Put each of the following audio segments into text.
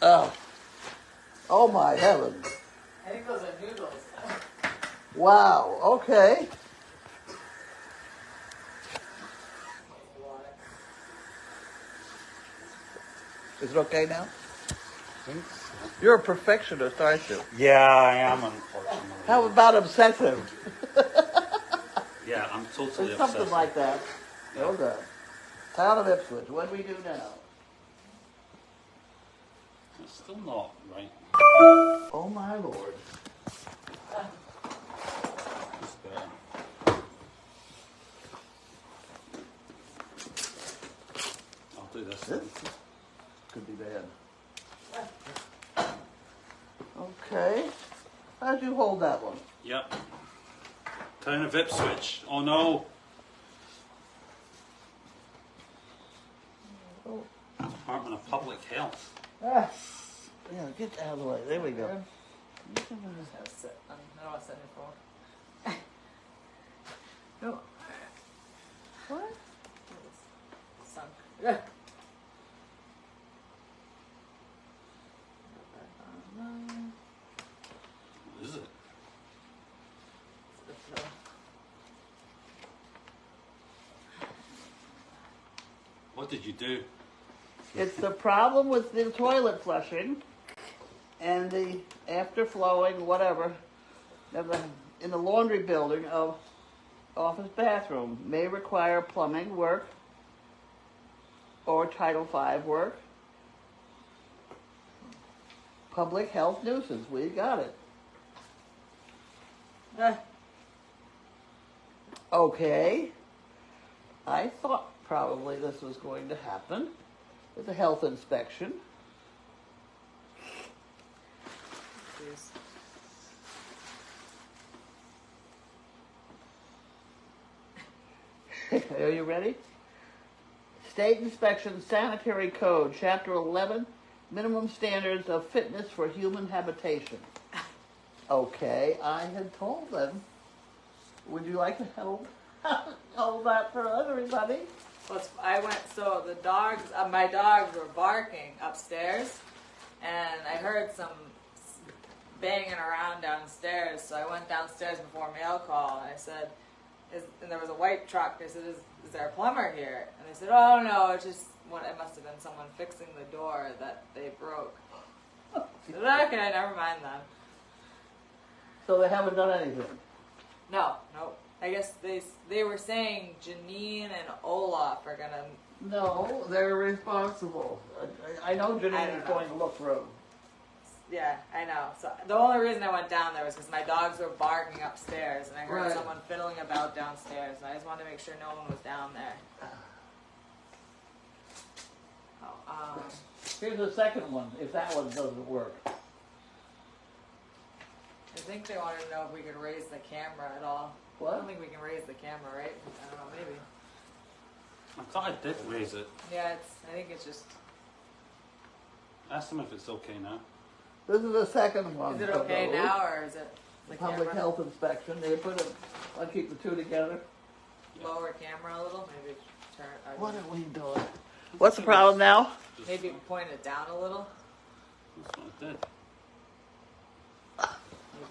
Oh. Oh my heavens. I think those are noodles. Wow, okay. Is it okay now? I think so. You're a perfectionist, aren't you? Yeah, I am, unfortunately. How about obsessive? Yeah, I'm totally Or something obsessed. like that. Yeah. Well done. Town of Ipswich, what do we do now? It's still not right. Oh my lord. Just, I'll do this. This could be bad. Okay. How'd you hold that one? Yep. Town of Ipswich. Oh no. Oh. Department of Public Health. Ah. Yeah, get out of the way. There we go. I don't want to sit in the phone. No. What? Sunk. Yeah. What is it? What did you do? It's the problem with the toilet flushing and the after flowing, whatever, in the laundry building of office bathroom may require plumbing work or Title V work. Public health nuisance. We got it. Okay. I thought probably this was going to happen with a health inspection. Are you ready? State Inspection Sanitary Code, Chapter 11, Minimum Standards of Fitness for Human Habitation. Okay, I had told them. Would you like to hold that for everybody? Well, so the dogs, my dogs were barking upstairs, and I heard some banging around downstairs, so I went downstairs before mail call, and I said, and there was a white truck. I said, is there a plumber here? And they said, oh no, it must have been someone fixing the door that they broke. I said, okay, never mind then. So they haven't done anything? No. I guess they were saying Janine and Olaf are gonna. No, they're responsible. I know Janine is going to look for them. Yeah, I know. So the only reason I went down there was because my dogs were barking upstairs, and I heard someone fiddling about downstairs, and I just wanted to make sure no one was down there. Here's the second one, if that one doesn't work. I think they wanted to know if we could raise the camera at all. What? I don't think we can raise the camera, right? I don't know, maybe. I thought I did raise it. Yeah, I think it's just. Ask them if it's okay now. This is the second one. Is it okay now, or is it the Public camera? health inspection. They put it. I'll keep the two together. Lower camera a little, maybe turn. What are we doing? What's the problem now? Maybe point it down a little. That's what I did.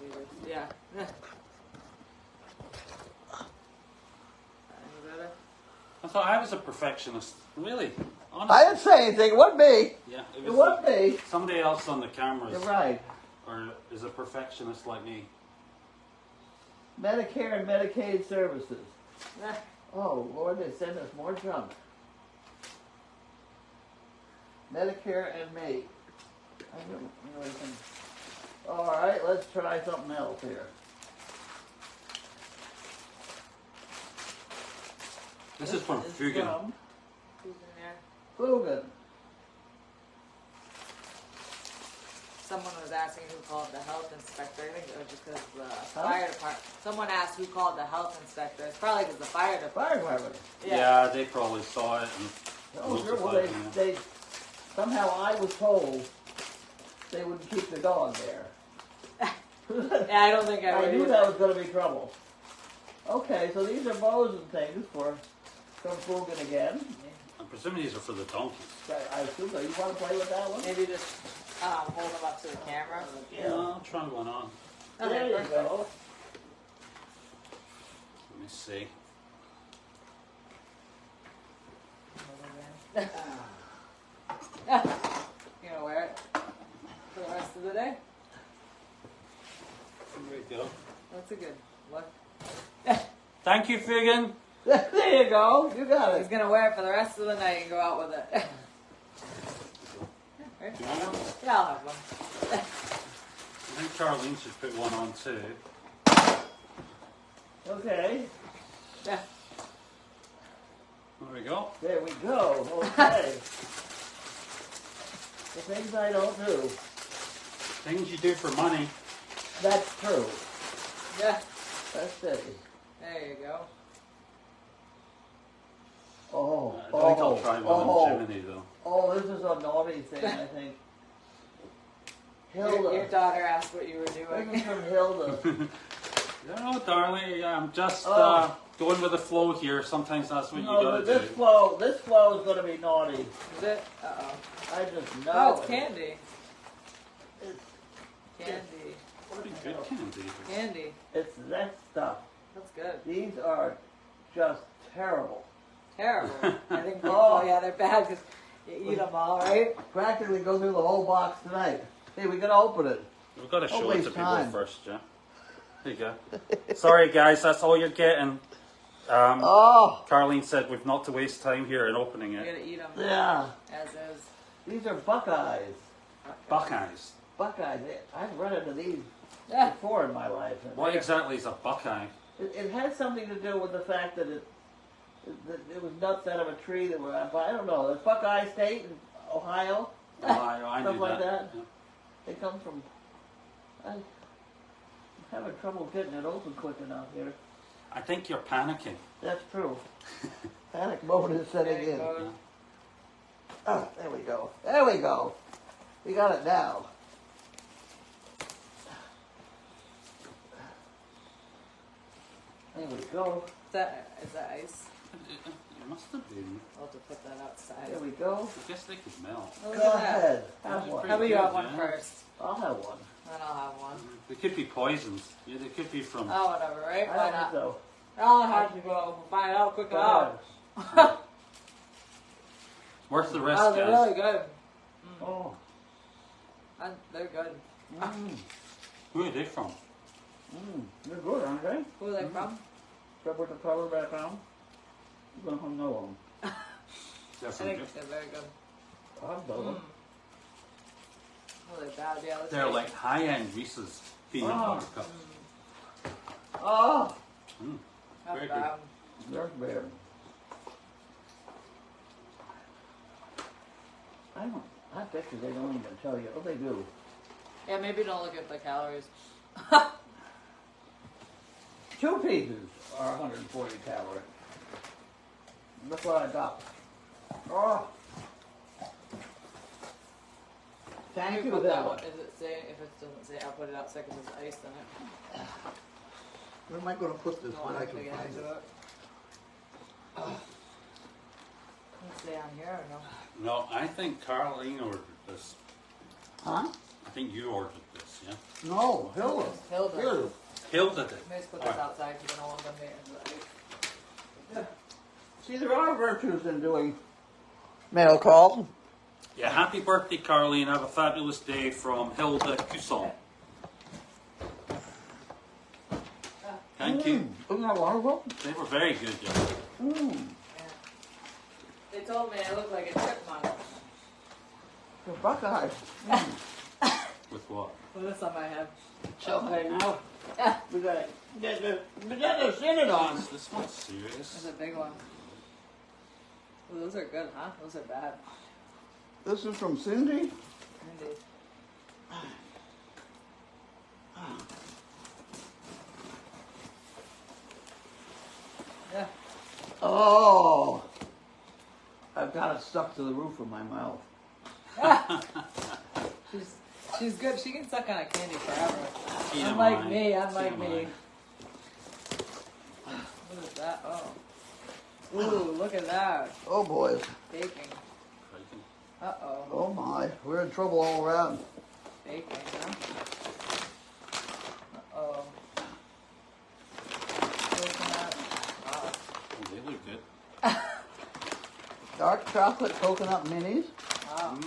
Maybe yeah. Any better? I thought I was a perfectionist. Really? Honestly. I didn't say anything. It wasn't me. Yeah, It wasn't me. somebody else on the cameras. You're right. Or is a perfectionist like me. Medicare and Medicaid services. Yeah. Oh, Lord, they send us more junk. Medicare and me. I don't really think. All right, let's try something else here. This is from It's Fugan. from Who's in there? Fugan. Someone was asking who called the health inspector. I think it was just because the fire department. Someone asked who called the health inspector. It's probably because the fire department. Fire department. Yeah, they probably saw it and Oh, sure. Well, notified me. they somehow I was told they wouldn't keep the dog there. Yeah, I don't think I would. I knew that was going to be trouble. Okay, so these are bows and things from Fugan again. I'm presuming these are for the donkeys. I assume so. You want to play with that one? Maybe just hold them up to the camera. Yeah. I'll try one on. There Okay, you perfect. go. Let me see. You gonna wear it for the rest of the day? There we go. That's a good look. Thank you, Figan. There you go. You got He's it. gonna wear it for the rest of the night and go out with it. Right? Do you want one? Yeah, I'll have one. I think Carlene should put one on too. Okay. Yeah. There we go. There we go. Okay. The things I don't do. Things you do for money. That's true. Yeah. That's it. There you go. Oh. I think I'll try one on Jiminy though. Oh, this is a naughty thing, I think. Hilda. Your daughter asked what you were This is doing. from Hilda. No, darling, I'm just Oh. going with the flow here. Sometimes that's what No, you but gotta this do. flow is going to be naughty. Is it? Uh-oh. I just know. Oh, it's it. candy. It's, Candy. Pretty good candy. Candy. it's that stuff. That's good. These are just terrible. Terrible. I think, Oh. oh yeah, they're bad because you eat them all, right? Practically go through the whole box tonight. Hey, we got to open it. We've got to show it waste to people time. first, yeah. There you go. Sorry, guys, that's all you're getting. Oh, Carlene said we've not to waste time here in opening You it. gotta eat them yeah. as is. These are Buckeyes. Buckeyes. Buckeyes. I've run into these Yeah. before in my life. And What exactly is a Buckeye? it has something to do with the fact that it was nuts out of a tree that were on. I don't know. It's Buckeye State in Ohio. I Stuff knew like that. that. They come from. I'm having trouble getting it open quick enough here. I think you're panicking. That's true. Panic mode is setting There you in. go. Oh, there we go. There we go. We got it now. There we go. Is that ice? It must have been. I'll have to put that outside. There we go. I guess they could melt. Oh, look Go at that. ahead. Those Have are one. pretty How about you good, have one yeah. first? I'll have one. Then I'll have one. They could be poisons. Yeah, they could be from. Oh, whatever, right? I Why don't not? think so. I'll have to go find out quick Go enough. ahead. Worth the risk, Oh, they're guys. really good. Oh. They're good. Mm. Who are they from? They're good, aren't they? Who are they from? Except with the color background. You're going to know them. They're I from think Japan. they're very good. I'll know them. Oh, they're bad. Yeah, let's They're see. like high-end Reese's peanut Oh. butter cups. Oh, Mm. Not very bad. they're bad. I bet you they don't even tell you. Oh, they do. Yeah, maybe don't look at the calories. 2 pieces are 140 calories. That's what I got. Oh. Thank Maybe you, put that Bella. one. Is it say? If it doesn't say, I'll put it outside because there's ice in it. Where am I going to put this Don't when want I it to can get find into it? it. Can it stay on here or no? No, I think Carlene ordered this. Huh? I think you ordered this, yeah? No, Hilda. Hilda. Hilda. Hilda did. Maybe just put this Alright. outside because I don't want them to get into the ice. See, there are virtues in doing mail call. Yeah, happy birthday, Carlene. Have a fabulous day from Hilda Cusson. Thank you. Isn't that wonderful? They were very good, yeah. Mm. Yeah. They told me I look like a chipmunk. The Buckeyes. With what? Put this on my head. Okay, now we got to get the Senate on. This one's serious. That's a big one. Oh, those are good, huh? Those are bad. This is from Cindy. Indeed. Yeah. Oh, I've got it stuck to the roof of my mouth. She's good. She can suck on a candy forever. TMI. Unlike me. Unlike TMI. me. What is that? Oh. Ooh, look at that. Oh boy. Baking. Crikey. Uh-oh. Oh my, we're in trouble all around. Baking, huh? Uh-oh. Coconut. Wow. Oh, they look good. Dark chocolate coconut minis. Wow.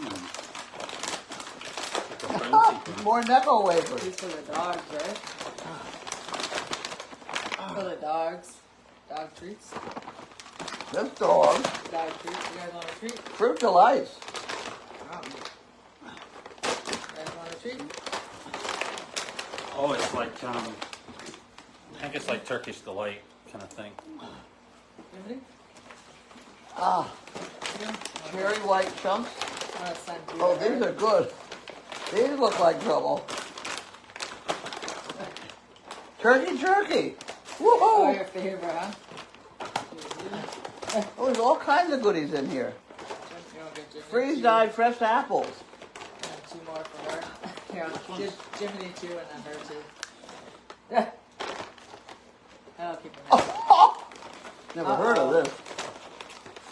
Like a frenzy thing. More Necco wafers. These for the dogs, right? For the dogs. Dog treats. This dog. Dog treats. You guys want a treat? Fruit delights. Wow. You guys want a treat? Oh, it's like I think it's like Turkish delight kind of thing. Anybody? Ah, Yeah. cherry white chunks. I'm gonna send you Oh, there. these are good. These look like trouble. Turkey jerky. Oh, Woohoo! your favorite, huh? Oh, there's all kinds of goodies in here. You want to get Jiminy Freeze-dried fresh apples. And 2 more for her. Here, I'll give Jiminy 2 and then her 2. That'll keep them happy. Never heard of this.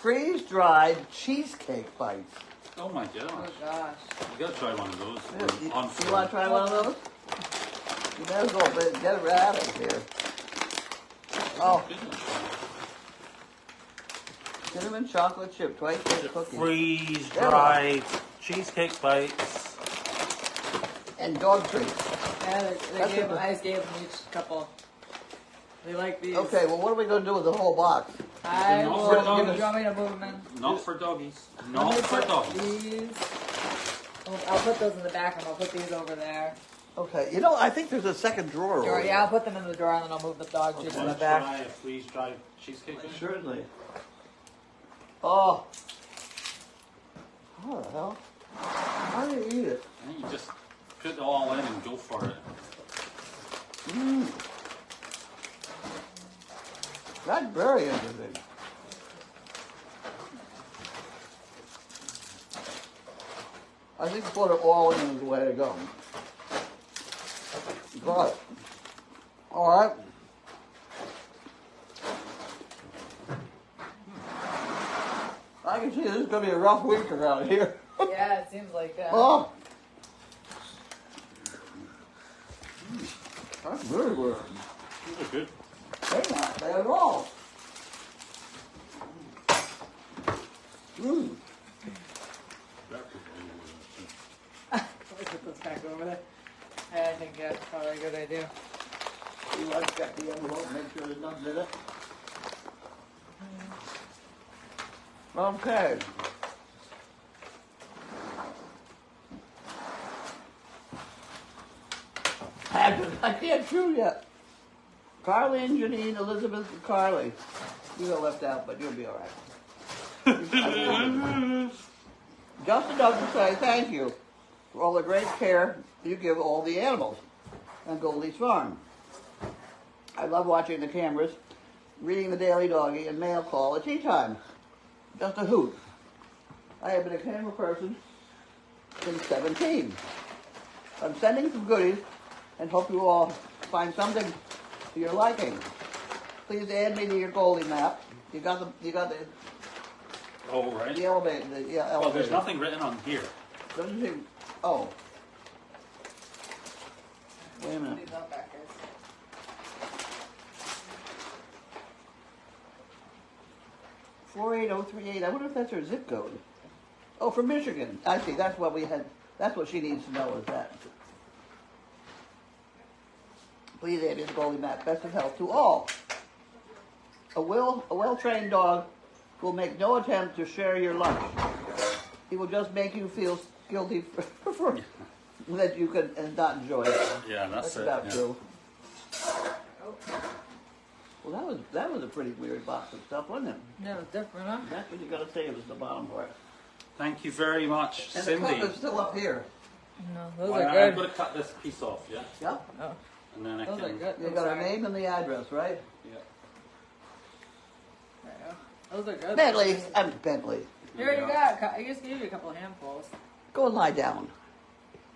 Freeze-dried cheesecake bites. Oh my Oh gosh! gosh. You gotta try one of those. You On want to try one of those? You may as well get it out of here. Oh, cinnamon chocolate chip twice baked cookies. Freeze dried cheesecake bites. And dog treats. Yeah, That's I what just gave them each a couple. They like these. Okay, well, what are we going to do with the whole box? I Not will. for You dogs. want me to move them in? Not for doggies. Let Not me for put doggies. These. I'll put those in the back and I'll put these over there. Okay, you know, I think there's a second drawer Sure, over yeah, I'll there. put them in the drawer and then I'll move the dog treats in Want the to back. try a freeze dried cheesecake? Certainly. Oh. How the hell? How do you eat it? And you just put it all in and go for it. Mmm. That's very interesting. I think put it all in is the way to go. Got it. All right. I can see this is going to be a rough week around here. Yeah, it seems like that. Oh. That's really weird. These are good. They're not bad at all. Mmm. Let me put those back over there. I think that's probably a good idea. You like to check the envelope, make sure there's nothing in it. Okay. I can't chew yet. Carlene, Janine, Elizabeth, and Carly. You got left out, but you'll be all right. Just enough to say thank you for all the great care you give all the animals on Goldy's farm. I love watching the cameras, reading the daily doggy, and mail call at tea time. Just a hoot. I have been a camera person since 17. I'm sending some goodies and hope you all find something to your liking. Please add me to your Goldy map. You got the Oh, right. the elevator. Well, there's nothing written on here. Doesn't seem. Oh. Wait a minute. These up back, guys. 48038. I wonder if that's her zip code. Oh, from Michigan. I see. That's what we had. That's what she needs to know is that. Please add his Goldy map. Best of health to all. A well-trained dog will make no attempt to share your lunch. He will just make you feel guilty for that you can not enjoy it. Yeah, that's it. about Yeah. true. Well, that was a pretty weird box of stuff, wasn't it? Yeah, it's different, huh? That's what you got to say was the bottom part. Thank you very much, And Cindy. the cup is still up here. No, those Well, are I'm good. going to cut this piece off, yeah? Yep. Oh, And then I those can. are good. You Those got are- our name and the address, right? Yeah. There you go. Those are good. Bentley. I'm Bentley. Here you got. I just gave you a couple handfuls. Go and lie down.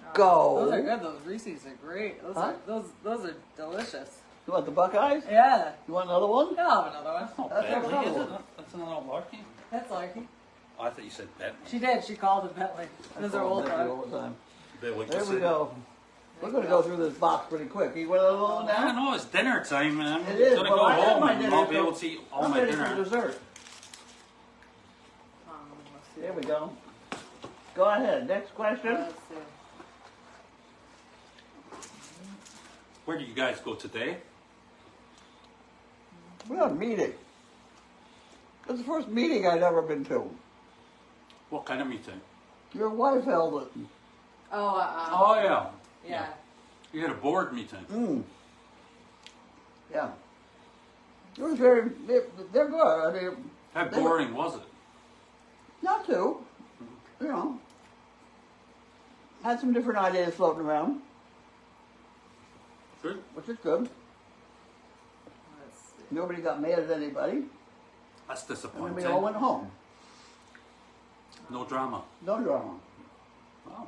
Oh, Go. Those are good. Those Reese's are great. Those Huh? are those are delicious. You want the Buckeyes? Yeah. You want another one? I'll have another one. Not That's badly, not is bad. it? That's not all larky. That's lucky. I thought you said Bentley. She did. She called it Bentley. It was her old Bentley dog. all the time. Bit like There you we said. go. We're going to go through this box pretty quick. You want to go I now? know it's dinner time, and I'm It is, gonna but go I have home my and dinner, not be so able to eat all I'm my ready for dinner. dessert. Let's see. There we go. Go ahead. Next question. Let's see. Where did you guys go today? We had a meeting. It's the first meeting I'd ever been to. What kind of meeting? Your wife held it. Oh yeah. Yeah. You had a board meeting. Yeah. It was very, they're good. I mean, How they were- boring was it? not too. You know. Had some different ideas floating around, Good. which is good. Let's see. Nobody got mad at anybody. That's And then disappointing. we all went home. No drama. No drama. Wow.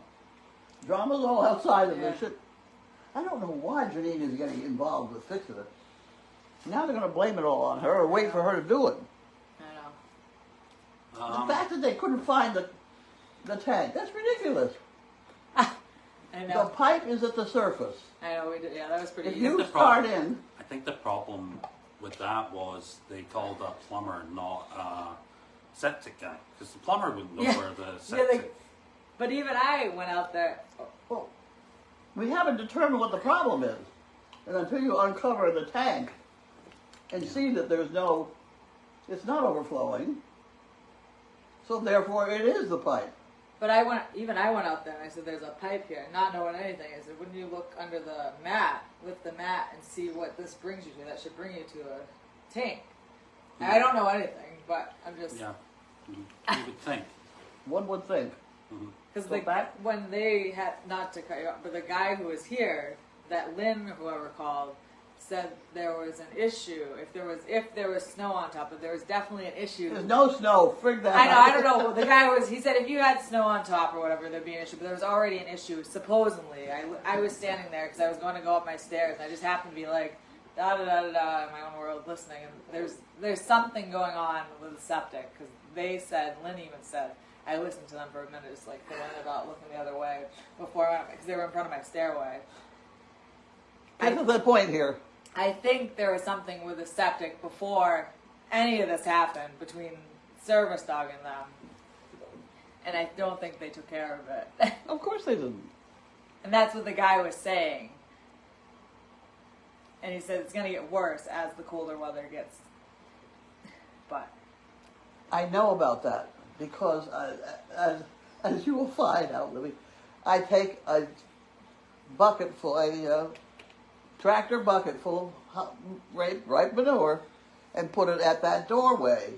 Drama's all outside of Yeah. this shit. I don't know why Janine is getting involved with fixing it. Now they're going to blame it all on her or wait for her to do it. I know. The fact that they couldn't find the tank, that's ridiculous. I The know. pipe is at the surface. I know. We did. Yeah, that was pretty If easy. you the start problem. in, I think the problem with that was they called a plumber, not a septic guy, because the plumber wouldn't know Yeah. where the Yeah, septic. but even I went out there. well, we haven't determined what the problem is. And until you uncover the tank and see that it's not overflowing, so therefore it is the pipe. But I went out there and I said, "There's a pipe here," not knowing anything. I said, "Wouldn't you look under the mat, lift the mat, and see what this brings you to? That should bring you to a tank." And I don't know anything, but I'm just Yeah. You would think. One would think. because So back- when they had, not to cut you off, but the guy who was here, that Lynn, whoever called, said there was an issue. If there was snow on top, but there was definitely an issue. There's no snow. Frig that. I know, I don't know. The guy he said if you had snow on top or whatever, there'd be an issue. But there was already an issue, supposedly. I was standing there because I was going to go up my stairs, and I just happened to be like, da da da da da, in my own world, listening. And there's something going on with the septic, because they said, Lynn even said, I listened to them for a minute, just like thinking about looking the other way before I went, because they were in front of my stairway. Get to the point here. I think there was something with the septic before any of this happened between Service Dog and them. And I don't think they took care of it. Of course they didn't. And that's what the guy was saying. And he said it's going to get worse as the colder weather gets. But I know about that because, as you will find out, Libby, I take a bucket full, a tractor bucket full of ripe manure, and put it at that doorway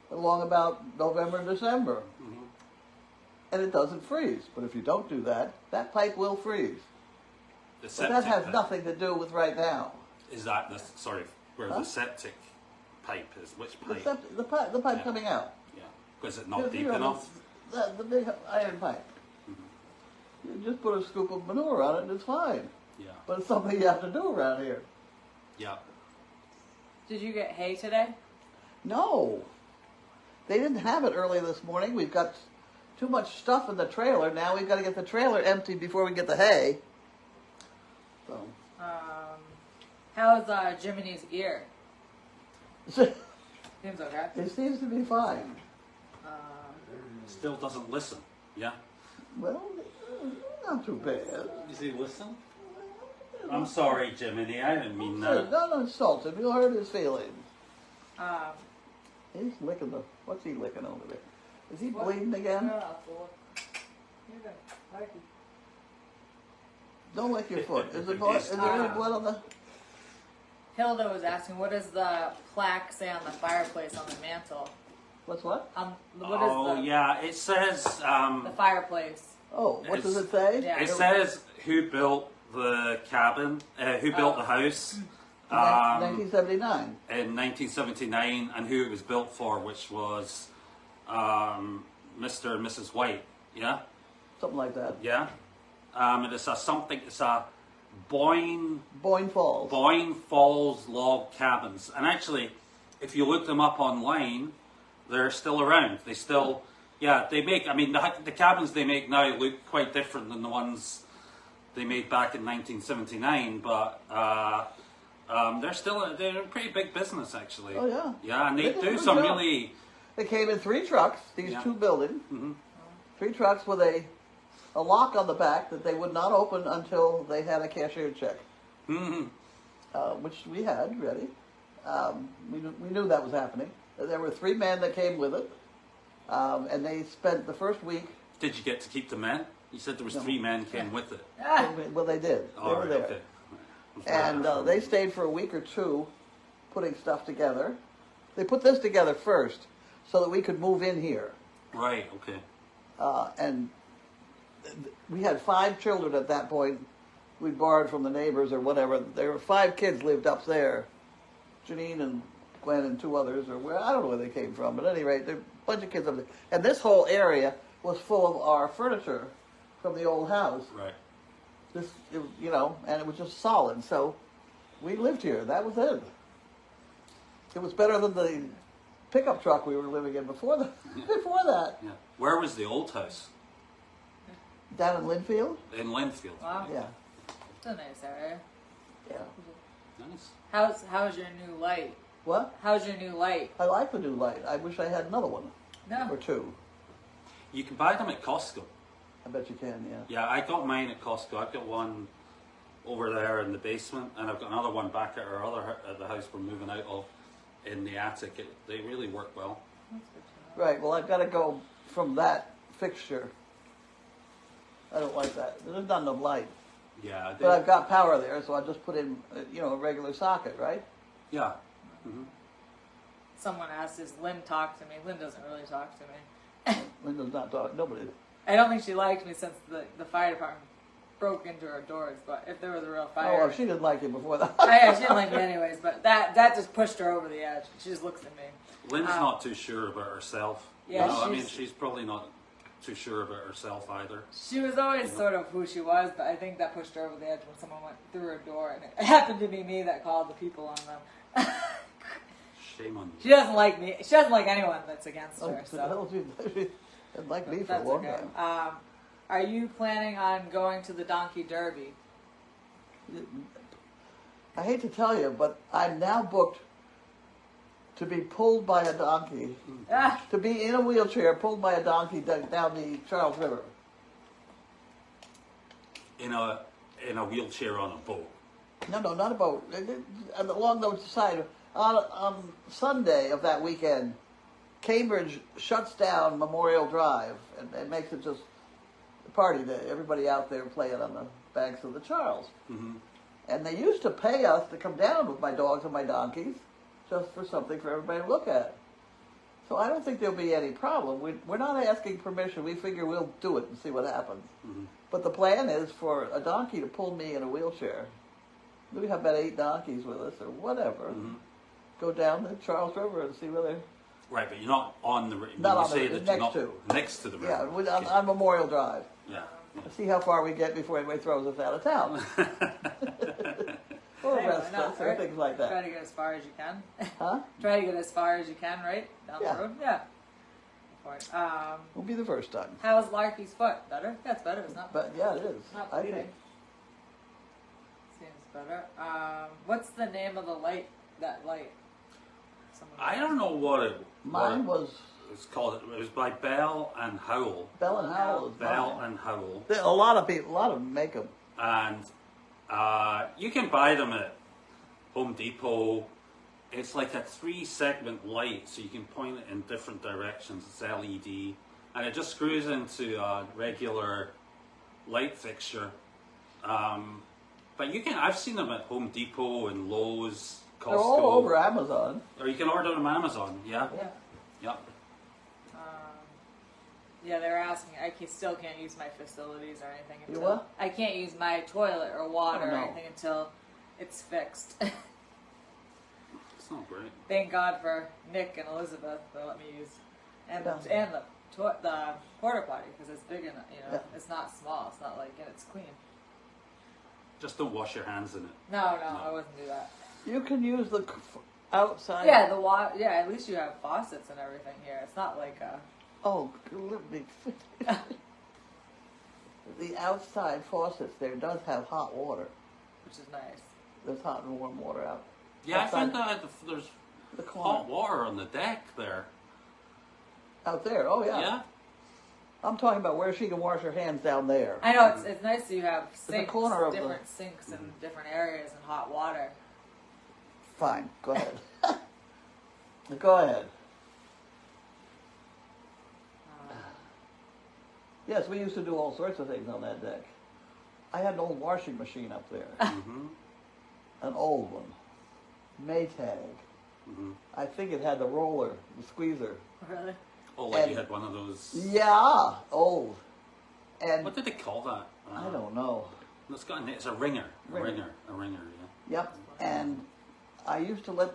along about November, December. And it doesn't freeze. But if you don't do that, that pipe will freeze. The But septic that has pipe. nothing to do with right now. Is that where Huh? the septic pipe is? Which The, pipe? the pipe Yeah. coming out. Yeah. Was it not Because, deep you know, enough? The big iron pipe. You just put a scoop of manure on it and it's fine. Yeah. But it's something you have to do around here. Yeah. did you get hay today? No. They didn't have it early this morning. We've got too much stuff in the trailer. Now we've got to get the trailer empty before we get the hay. So. How's Jiminy's ear? It Seems okay. seems to be fine. Still doesn't listen. Yeah. Well, not too bad. Does he listen? I'm sorry, Jiminy. I didn't mean that. Don't insult him. You'll hurt his feelings. Um, He's licking what's he licking over there? Is he What? bleeding again? Don't lick your foot. Is there any blood on the... Hilda was asking, what does the plaque say on the fireplace on the mantle? What's what? What is Oh, the yeah. It says. the fireplace? Oh, what does it say? Yeah. It says who built the cabin, who built the house. 1979. In 1979, and who it was built for, which was Mr. and Mrs. White. Yeah, Something like that. yeah. And it's a Boyne Falls log cabins. And actually, if you look them up online, they're still around. They still Yeah, they make. I mean, the cabins they make now look quite different than the ones they made back in 1979. But they're a pretty big business actually. Oh yeah. Yeah, and they They did a do good some job. really. They came in 3 trucks, these Yeah. 2 buildings. Mm-hmm. 3 trucks with a lock on the back that they would not open until they had a cashier check, Mm-hmm. which we had ready. We knew that was happening. There were 3 men that came with it, and they spent the first week. Did you get to keep the men? You said there was No. 3 men came with it. Well, they did. They All were right, there. okay. And they stayed for a week or 2 putting stuff together. They put this together first so that we could move in here. Right. Okay. And we had 5 children at that point. We borrowed from the neighbors or whatever. There were 5 kids lived up there. Janine and Gwen and 2 others, or where I don't know where they came from. But at any rate, there were a bunch of kids up there. And this whole area was full of our furniture from the old house. Right. And it was just solid. So we lived here. That was it. It was better than the pickup truck we were living in before that. Yeah. Where was the old house? Down in Linfield. In Linfield. Wow. Yeah. It's a nice area. Yeah. Nice. How's your new light? What? How's your new light? I like the new light. I wish I had another one No. or 2. You can buy them at Costco. I bet you can. Yeah. Yeah, I got mine at Costco. I've got one over there in the basement, and I've got another one back at our other at the house we're moving out of in the attic. They really work well. That's good to know. Right. Well, I've got to go from that fixture. I don't like that. There's not enough light. Yeah. But I've got power there, so I just put in, a regular socket, right? Yeah. Mm-hmm. Someone asked, "Does Lynn talk to me?" Lynn doesn't really talk to me. Linda's not talking. Nobody. I don't think she liked me since the fire department broke into her doors. But if there was a real fire, Oh, well, she didn't like you before that. yeah, she didn't like me anyways. But that just pushed her over the edge. She just looks at me. Lynn's not too sure about herself. Yeah, I mean, she's probably not too sure about herself either. She was always sort of who she was, but I think that pushed her over the edge when someone went through her door, and it happened to be me that called the people on them. Shame on you. She doesn't like me. She doesn't like anyone that's against Oh, her. the So hell she didn't like me for a that's long okay. time. Are you planning on going to the Donkey Derby? I hate to tell you, but I'm now booked to be pulled by a donkey, Ah, to be in a wheelchair pulled by a donkey down the Charles River. In a wheelchair on a boat. No, not a boat. Along the side. On Sunday of that weekend, Cambridge shuts down Memorial Drive and makes it just a party day. Everybody out there playing on the banks of the Charles. Mm-hmm. And they used to pay us to come down with my dogs and my donkeys just for something for everybody to look at. So I don't think there'll be any problem. We're not asking permission. We figure we'll do it and see what happens. Mm-hmm. But the plan is for a donkey to pull me in a wheelchair. We have about 8 donkeys with us or whatever. Mm-hmm. Go down the Charles River and see where they're... Right, but you're not on the river. Not you on the say river, that next you're not to. next to the river. Yeah, on Memorial Drive. Yeah. See how far we get before anybody throws us out of town. Or Hey, arrest why not, us or right? things like try that. to get as far as you can. Huh? Try to get as far as you can, right? Down Yeah. the road? Yeah. Go for it. Won't be the first time. How's Larky's foot? Better? Yeah, it's better. It's not, But yeah, it is. not I bleeding. think. Seems better. What's the name of the light? That light? Someone I don't know what it Mine what was it's called. It was by Bell and Howell. Bell and Howell. Is Bell mine. and Howell. A lot of people, a lot of them make them. And you can buy them at Home Depot. It's like a 3-segment light, so you can point it in different directions. It's LED, and it just screws into a regular light fixture. But you can. I've seen them at Home Depot and Lowe's, Costco. They're all over Amazon. Or you can order them on Amazon. Yeah. Yeah. Yep. Yeah, they were asking. Still can't use my facilities or anything You until what? I can't use my toilet or water Oh, or no. anything until it's fixed. It's not great. Thank God for Nick and Elizabeth that let me use, and Yeah. and the porta potty because it's big enough. Yeah. It's not small. It's not like and it's clean. Just don't wash your hands in it. No, I wouldn't do that. You can use the outside. Yeah, the water. Yeah, at least you have faucets and everything here. It's not like Oh, let me. The outside faucets there does have hot water. Which is nice. There's hot and warm water out. Yeah, I outside found that there's the corner. hot water on the deck there. Out there, oh yeah. Yeah. I'm talking about where she can wash her hands down there. I know, it's nice that you have the sinks, corner of different sinks in different areas and hot water. Fine, go ahead. Go ahead. Yes, we used to do all sorts of things on that deck. I had an old washing machine up there. Mm-hmm. An old one. Maytag. Mm-hmm. I think it had the roller, the squeezer. Really? Oh, like And- you had one of those. Yeah, old. And What did they call that? I don't know. It's got it's a ringer. Ringer. A ringer. Yeah. Yep. And I used to let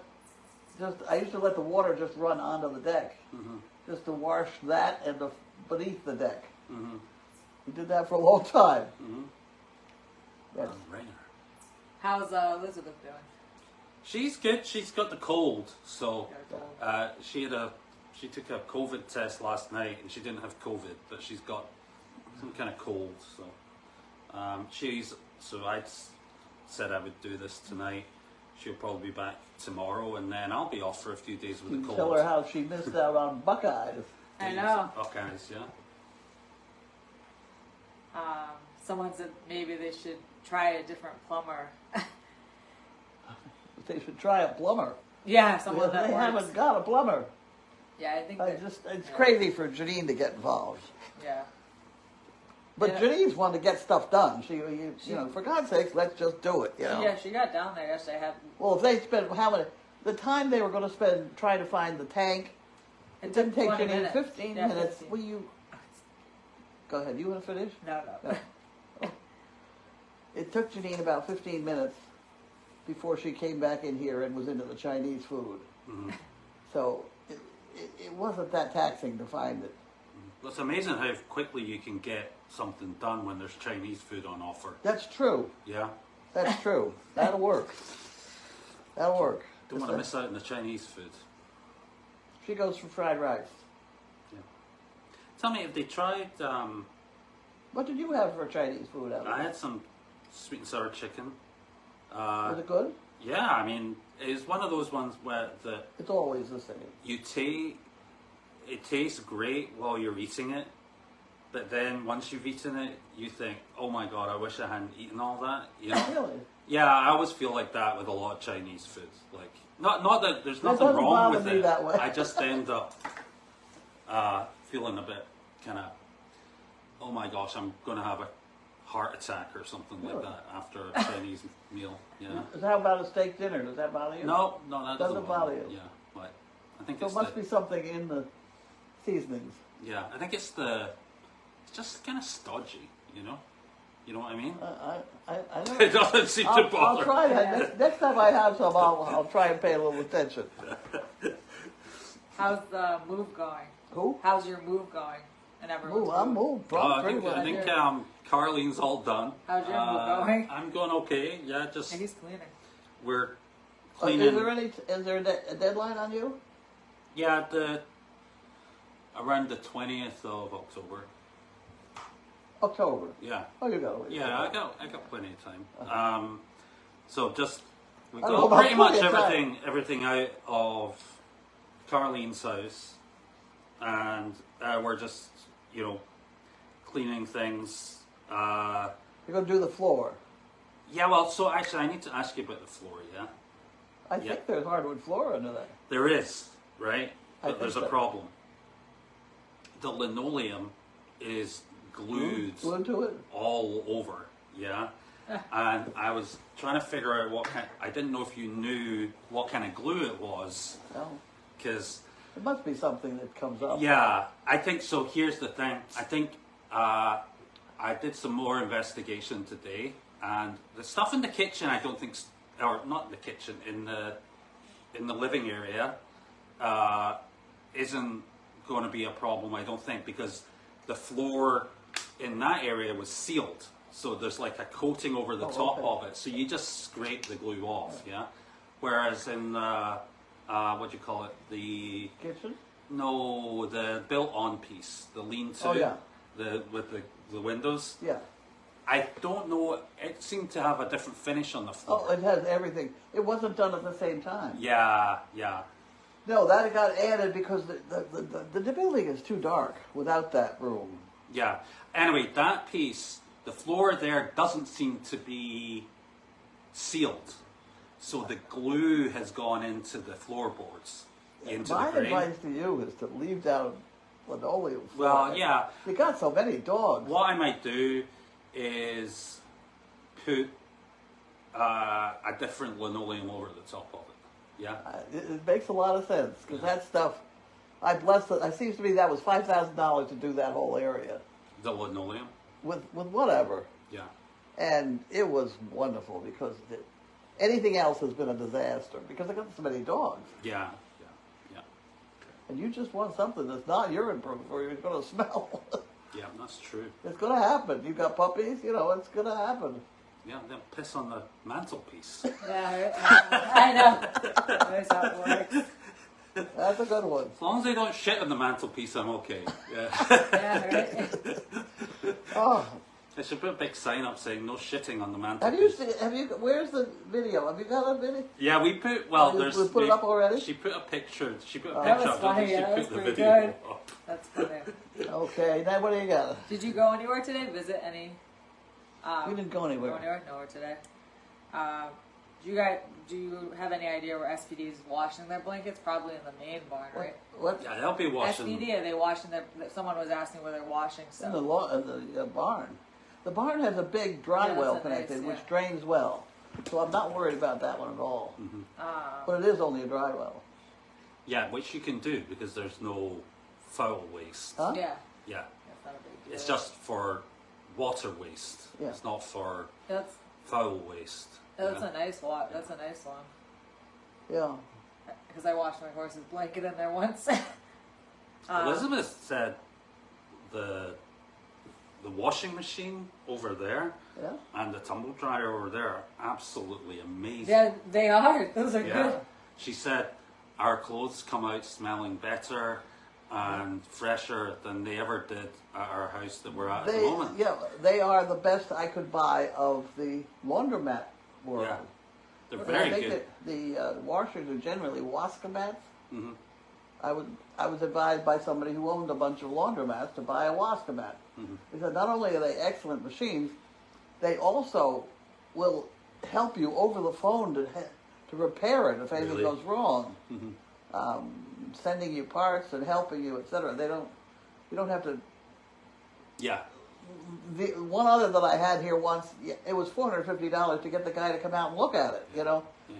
the water just run onto the deck, Mm-hmm. just to wash that and the beneath the deck. Mm-hmm. We did that for a long time. Mm-hmm. That's, A ringer. How's Elizabeth doing? She's good. She's got the cold, so Yeah. she took a COVID test last night, and she didn't have COVID, but she's got some kind of cold. So I said I would do this tonight. She'll probably be back tomorrow, and then I'll be off for a few days with you the cold. tell her how she missed out on Buckeyes. I know. Buckeyes, yeah. Someone said maybe they should try a different plumber. They should try a plumber. Yeah, someone Because that they works. haven't got a plumber. Yeah, I think It's yeah. crazy for Janine to get involved. Yeah. But Yeah. Janine's one to get stuff done. You know, for God's sakes, let's just do it. You know. Yeah, she got down there yesterday. Well, if they spent the time they were going to spend trying to find the tank, it didn't take 20 Janine minutes. 15 Yeah, minutes. 15. Will you go ahead? You want to finish? No. It took Janine about 15 minutes before she came back in here and was into the Chinese food. Mm-hmm. So it wasn't that taxing to find it. Well, it's amazing how quickly you can get something done when there's Chinese food on offer. That's true. Yeah. That's true. That'll work. That'll work. Don't want to miss out on the Chinese food. She goes for fried rice. Yeah. Tell me, if they tried, What did you have for Chinese food out I there? had some sweet and sour chicken. Was it good? Yeah, I mean, it's one of those ones where It's always the same. it tastes great while you're eating it, but then once you've eaten it, you think, oh my god, I wish I hadn't eaten all that. You know? Really? Yeah, I always feel like that with a lot of Chinese food. Like, not that there's That nothing doesn't wrong bother with me it. that way. I just end up feeling a bit kind of, oh my gosh, I'm going to have a heart attack or something like Really? that after a Chinese meal. Yeah. How about a steak dinner? Does that bother you? No, that Doesn't bother you. Yeah, but I think So it it's must be something in the seasonings. yeah, I think it's just kind of stodgy, you know. You know what I mean? I don't It doesn't seem to I'll bother. try that. Next time I have some, I'll try and pay a little attention. How's the move going? Who? How's your move going? And everyone's I'm move? moved. I Pretty think well. Carlene's all done. How's your move going? I'm going okay. Yeah, just And he's cleaning. we're Is cleaning. there a deadline on you? Yeah, around the 20th of October. October. Yeah, Oh, you go. yeah, I got plenty of time. So just we I don't know got about pretty much plenty of time. everything out of Carlene's house, and we're just cleaning things. You're going to do the floor. Yeah, well, so actually, I need to ask you about the floor. Yeah, I Yeah. think there's hardwood floor under there. there is, right? I But think there's a so. problem. The linoleum is glued Glued to it? all over. Yeah. And I was trying to figure out I didn't know if you knew what kind of glue it was, No. because It must be something that comes up. yeah, I think so. Here's the thing. I think I did some more investigation today, and the stuff in the kitchen, I don't think, or not in the kitchen, in the living area, isn't going to be a problem. I don't think, because the floor in that area was sealed, so there's like a coating over the top okay. of it. So you just scrape the glue off, yeah. Whereas in what do you call it, the Kitchen? No, the built-on piece, the lean-to, Oh, yeah. with the windows. Yeah. I don't know. It seemed to have a different finish on the floor. Oh, it has everything. It wasn't done at the same time. Yeah. No, that got added because the building is too dark without that room. Yeah. Anyway, that piece, the floor there doesn't seem to be sealed. So the glue has gone into the floorboards, into My the grate. advice to you is to leave down linoleum floor. Well, yeah. You got so many dogs. What I might do is put a different linoleum over the top of it. Yeah. It makes a lot of sense because that stuff. I bless it. It seems to me that was $5,000 to do that whole area The linoleum. with whatever, Yeah. and it was wonderful because anything else has been a disaster because I got so many dogs. Yeah. And you just want something that's not urine proof or you're going to smell. Yeah, that's true. It's going to happen. You got puppies, it's going to happen. Yeah, they'll piss on the mantelpiece. Yeah, I know. That's how it works. That's a good one. As long as they don't shit on the mantelpiece, I'm okay. Yeah. Yeah, right. Oh, I should put a big sign up saying no shitting on the have you mantelpiece. seen? Where's the video? Have you got a video? Yeah, we put. We put it up already? She put a picture. She put a Oh. picture. That was up. I don't think funny, yeah, she that put was the pretty video good. up. That's funny. Okay, now what do you got? Did you go anywhere today? Visit any? We didn't go anywhere. Go anywhere? Nowhere today. Do you have any idea where SPD is washing their blankets? Probably in the main barn, right? What? Yeah, they'll be washing. SPD, are they washing their? Someone was asking where they're washing In stuff. the barn. The barn has a big dry Yeah, well that's a nice, connected, which yeah. drains well. So I'm not worried about that one at all. But it is only a dry well. Yeah, which you can do because there's no foul waste. Huh? Yeah, Yeah, that's not a big deal. it's just for water waste. Yeah. It's not for That's foul waste. that's Yeah. a nice one. That's a nice one. Yeah. Because I washed my horse's blanket in there once. Elizabeth said the washing machine over there Yeah. and the tumble dryer over there are absolutely amazing. Yeah, they are. Those are Yeah. good. She said our clothes come out smelling better and fresher than they ever did at our house that we're at the moment. They are the best I could buy of the laundromat world. Yeah. They're And very I think good. that the washers are generally Wascomats. Hmm. I was advised by somebody who owned a bunch of laundromats to buy a Wascomat. He said not only are they excellent machines, they also will help you over the phone to repair it if anything Really? goes wrong. Sending you parts and helping you, etc. You don't have to. Yeah. The one other that I had here once, it was $450 to get the guy to come out and look at it.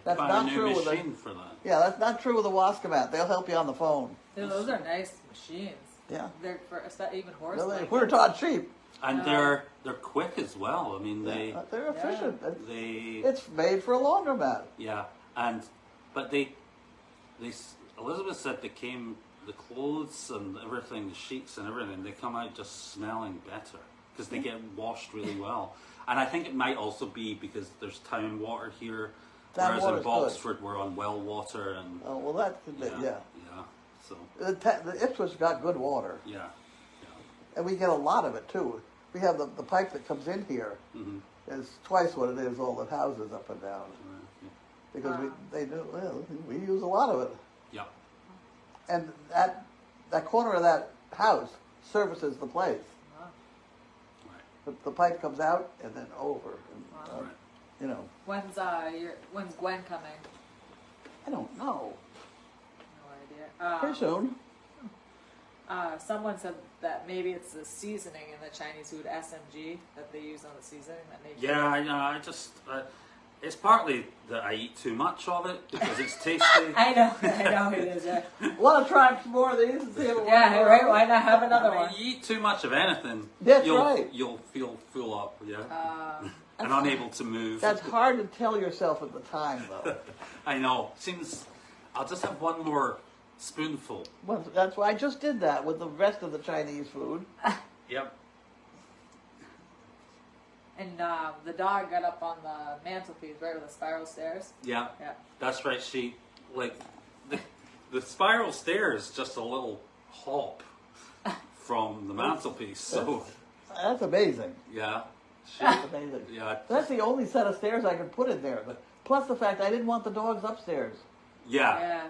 That's Buy not a new true with machine for that. that's not true with a Wascomat. They'll help you on the phone. Yeah, those are nice machines. Yeah. They're for even horse Well, blankets. we're taught cheap. And they're quick as well. I mean, They're efficient. they It's made for a laundromat. yeah, but Elizabeth said the clothes and everything, the sheets and everything, they come out just smelling better because they get washed really well. And I think it might also be because there's town water here, Town whereas water's in Boxford we're on well water and Oh, well, that could be, yeah. So The Ipswich got good water, yeah. and we get a lot of it too. We have the pipe that comes in here Mm-hmm. is twice what it is all the houses up and down Yeah. because we use a lot of it. Yeah. And that corner of that house services the place. Wow. Right. The pipe comes out and then over. And, Wow. Right. When's Gwen coming? I don't know. No idea. Pretty soon. Someone said that maybe it's the seasoning in the Chinese food SMG that they use on the seasoning that makes Yeah, I know. I just it's partly that I eat too much of it because it's tasty. I know it is. Yeah, Want to try some more of these and see if it works? yeah, right. Why not have another I mean, one? you eat too much of anything, That's you'll, right. you'll feel full up, yeah, Uh, and unable to move. That's hard to tell yourself at the time, though. I know. Seems I'll just have one more spoonful. Well, that's why I just did that with the rest of the Chinese food. Yep. and the dog got up on the mantelpiece, right with the spiral stairs. Yeah. Yeah. That's right. She like the spiral stair is just a little hop from the mantelpiece. So That's amazing. yeah, That's amazing. yeah, That's the only set of stairs I could put in there. Plus the fact I didn't want the dogs upstairs. yeah.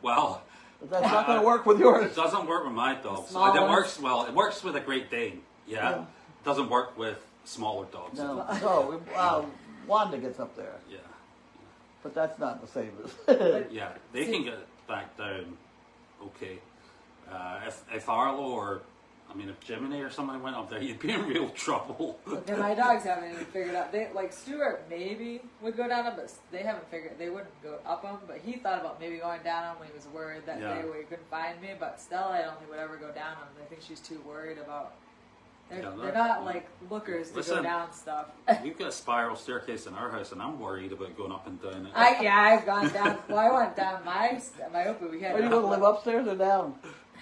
Well, But that's not going to work with yours. it doesn't work with my dogs. small It ones? works well. It works with a Great Dane. Yeah, Yeah. doesn't work with smaller dogs. No, Wanda gets up there, Yeah, but that's not the same as. yeah. They can get back down. Okay. If Arlo or if Jiminy or somebody went up there, you'd be in real trouble. Yeah, my dogs haven't even figured out. They like Stuart maybe would go down them, but they haven't figured. They wouldn't go up them, but he thought about maybe going down them when he was worried that Yeah. day where he couldn't find me. But Stella, I don't think would ever go down them. I think she's too worried about. They're not like lookers to go down stuff. We've got a spiral staircase in our house, and I'm worried about going up and down it. I've gone down. Well, I went down my Opie. We had. Are you going to live upstairs or down?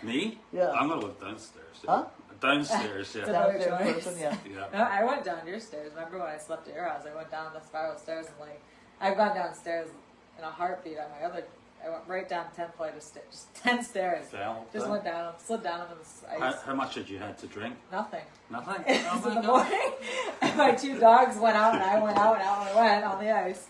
Me? Yeah. I'm going to live downstairs. Yeah. Huh? Downstairs, yeah. Better Downstairs choice. person, yeah. Yeah. No, I went down your stairs. Remember when I slept at your house? I went down the spiral stairs and I've gone downstairs in a heartbeat on my other. I went right down 10 flight of stairs, just 10 stairs. Fell Just down. went down, slid down into the ice. How much had you had to drink? Nothing. Nothing? It Oh was my in the God. morning. My two dogs went out and I went out and out I went on the ice.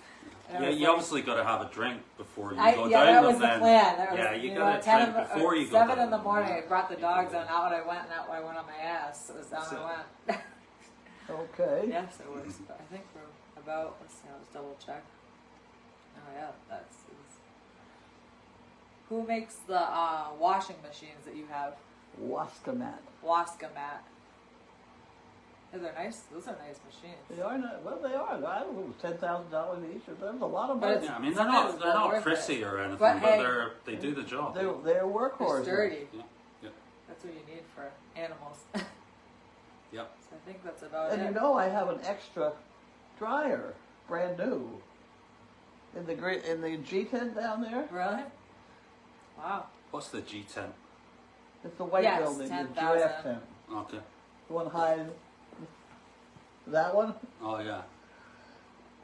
And I Yeah, was you like- obviously got to have a drink before you yeah, go down. that was and the then, plan. That was, yeah, you know, got to 10 drink of- before you go 7 down. in the morning, I brought the dogs on. Out I went, and out I went on my ass. It was down So- I went. Okay. Yes, it was. But I think we're about. Let's see. I'll just double check. Oh yeah, that's. Who makes the washing machines that you have? Wascamat. Wascamat. They're nice. Those are nice machines. They are not. Well, they are. I don't know. $10,000 each. Or there's a lot of But money. it's- Yeah, I mean, they're Sometimes not well worth it. prissy or anything, But, but hey, they do the job. They're They're workhorses. sturdy. Yeah, yeah, That's what you need for animals. yep. So I think that's about And it. you know, I have an extra dryer, brand new, in the G tent down there. Really? Wow. What's the G tent? It's the white Yes, building, the 10,000. giraffe tent. Okay. The one high. That one, Oh yeah.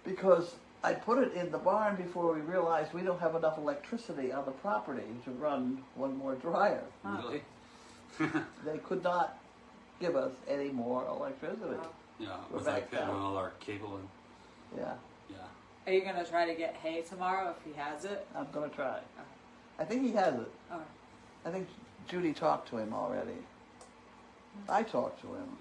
because I put it in the barn before we realized we don't have enough electricity on the property to run one more dryer. Huh. Really? They could not give us any more electricity. Wow. Yeah. We're Without back putting down. all our cable in. Yeah, Yeah. Are you gonna try to get hay tomorrow if he has it? I'm gonna try. I think he has it. Okay. I think Judy talked to him already. I talked to him.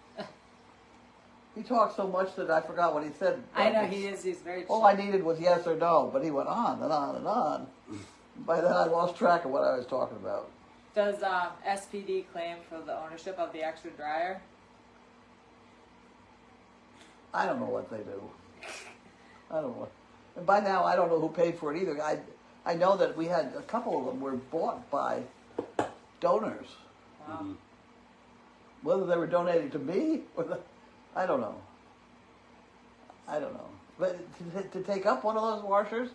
He talked so much that I forgot what he said. I know he is. He's very. All I needed was yes or no, but he went on and on and on. By then I lost track of what I was talking about. Does SPD claim for the ownership of the extra dryer? I don't know what they do. I don't know. And by now I don't know who paid for it either. I know that we had a couple of them were bought by donors. Wow. Mhm. Whether they were donated to me or I don't know. I don't know. But to take up one of those washers,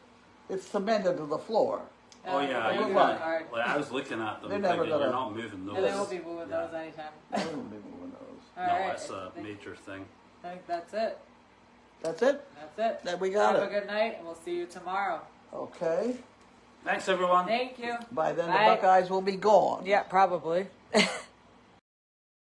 it's cemented to the floor. Oh yeah. Good You luck. got, well, I was looking at them They're and never thinking gonna- you're not moving those. And they will be moving Yeah. those anytime. I wouldn't be moving those. All No, right. that's I a think, major thing. I think that's it. That's it? That's it. Then we got Have it. a good night, and we'll see you tomorrow. Okay. Thanks everyone. Thank you. By then Bye. the Buckeyes will be gone. Yeah, probably.